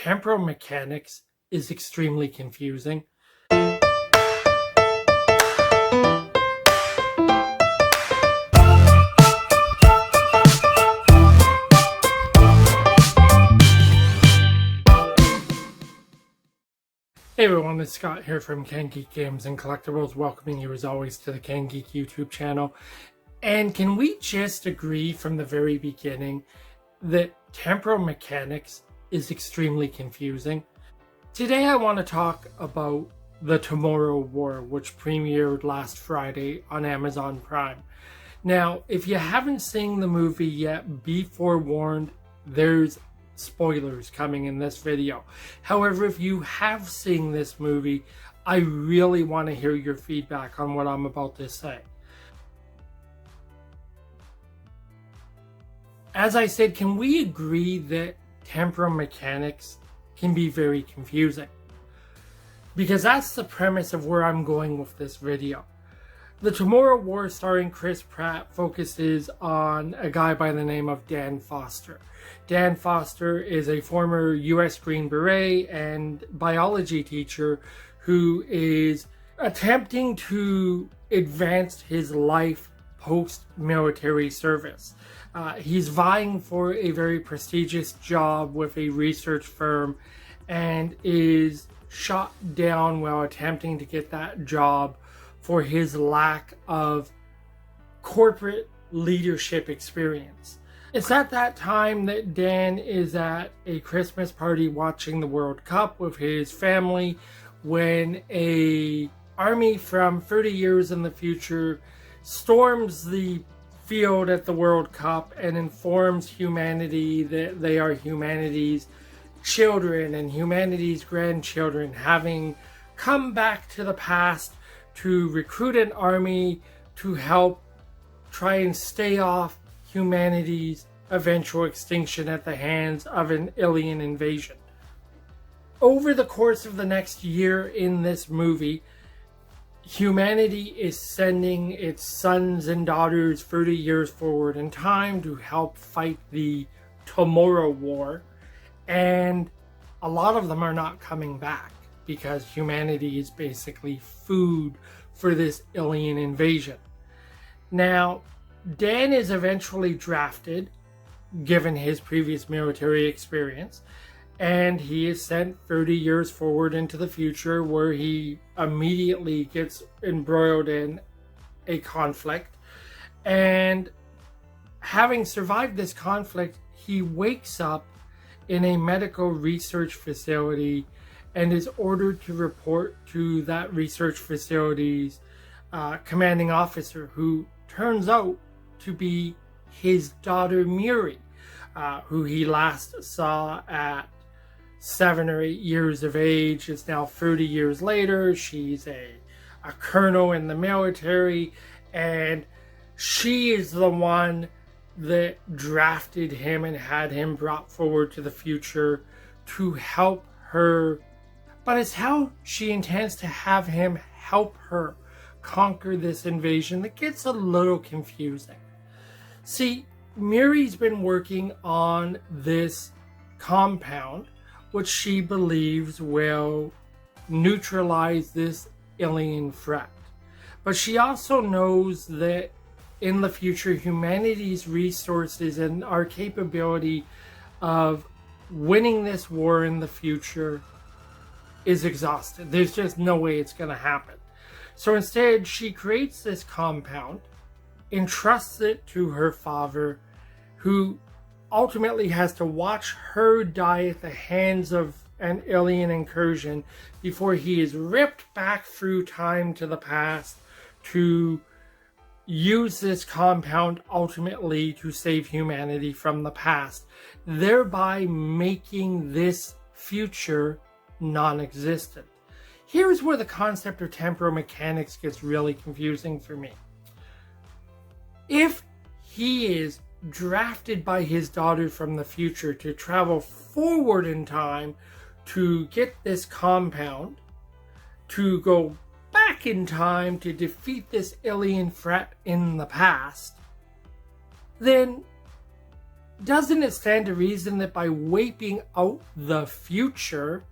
Temporal mechanics is extremely confusing. Hey everyone, it's Scott here from Can Geek Games and Collectibles, welcoming you as always to the Can Geek YouTube channel. And can we just agree from the very beginning that temporal mechanics is extremely confusing? Today I want to talk about The Tomorrow War, which premiered last Friday on Amazon Prime. Now, if you haven't seen the movie yet, be forewarned, there's spoilers coming in this video. However, if you have seen this movie, I really want to hear your feedback on what I'm about to say. As I said, can we agree that temporal mechanics can be very confusing? Because that's the premise of where I'm going with this video. The Tomorrow War, starring Chris Pratt, focuses on a guy by the name of Dan Foster. Dan Foster is a former U.S. Green Beret and biology teacher who is attempting to advance his life post-military service. He's vying for a very prestigious job with a research firm and is shot down while attempting to get that job for his lack of corporate leadership experience. It's at that time that Dan is at a Christmas party watching the World Cup with his family when a army from 30 years in the future storms the field at the World Cup and informs humanity that they are humanity's children and humanity's grandchildren, having come back to the past to recruit an army to help try and stay off humanity's eventual extinction at the hands of an alien invasion. Over the course of the next year in this movie, humanity is sending its sons and daughters 30 years forward in time to help fight the Tomorrow War, and a lot of them are not coming back because humanity is basically food for this alien invasion. Now, Dan is eventually drafted, given his previous military experience, and he is sent 30 years forward into the future where he immediately gets embroiled in a conflict. And having survived this conflict, he wakes up in a medical research facility and is ordered to report to that research facility's commanding officer, who turns out to be his daughter Miri, who he last saw at 7 or 8 years of age. It's now 30 years later. She's a colonel in the military, and she is the one that drafted him and had him brought forward to the future to help her. But it's how she intends to have him help her conquer this invasion that gets a little confusing. See, Miri's been working on this compound, which she believes will neutralize this alien threat. But she also knows that in the future, humanity's resources and our capability of winning this war in the future is exhausted. There's just no way it's going to happen. So instead, she creates this compound, entrusts it to her father, who ultimately has to watch her die at the hands of an alien incursion before he is ripped back through time to the past to use this compound ultimately to save humanity from the past, thereby making this future non-existent. Here's where the concept of temporal mechanics gets really confusing for me. If he is drafted by his daughter from the future to travel forward in time to get this compound, to go back in time to defeat this alien threat in the past, then doesn't it stand to reason that by wiping out the future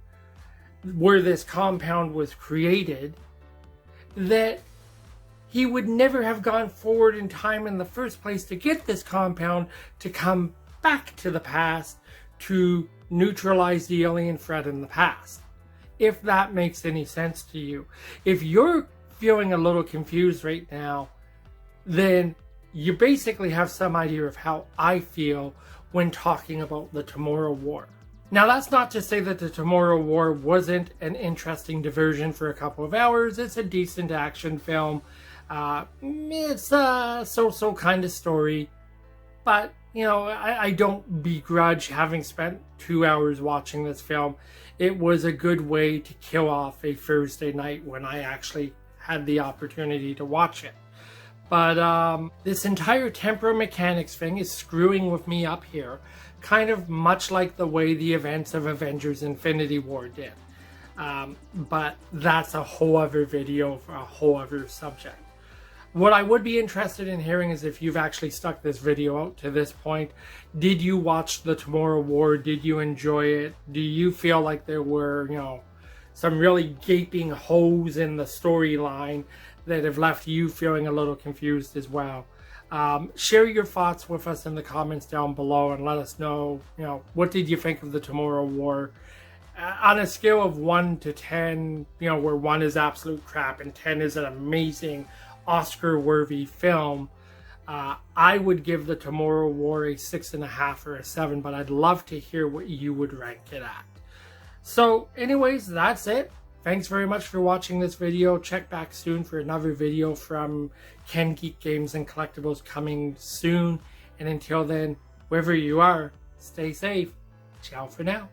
where this compound was created, that he would never have gone forward in time in the first place to get this compound to come back to the past to neutralize the alien threat in the past? If that makes any sense to you. If you're feeling a little confused right now, then you basically have some idea of how I feel when talking about the Temporal War. Now, that's not to say that the Temporal War wasn't an interesting diversion for a couple of hours. It's a decent action film. It's a so-so kind of story. But, you know, I don't begrudge having spent 2 hours watching this film. It was a good way to kill off a Thursday night when I actually had the opportunity to watch it. But this entire Temporal Mechanics thing is screwing with me up here, kind of much like the way the events of Avengers Infinity War did. But that's a whole other video for a whole other subject. What I would be interested in hearing is if you've actually stuck this video out to this point. Did you watch the Temporal War? Did you enjoy it? Do you feel like there were, you know, some really gaping holes in the storyline that have left you feeling a little confused as well? Share your thoughts with us in the comments down below and let us know, you know, what did you think of the Temporal War? On a scale of 1 to 10, you know, where 1 is absolute crap and 10 is an amazing Oscar-worthy film, I would give the Temporal War a 6.5 or a 7, but I'd love to hear what you would rank it at. So anyways, that's it. Thanks very much for watching this video. Check back soon for another video from Ken Geek Games and Collectibles coming soon. And until then, wherever you are, stay safe. Ciao for now.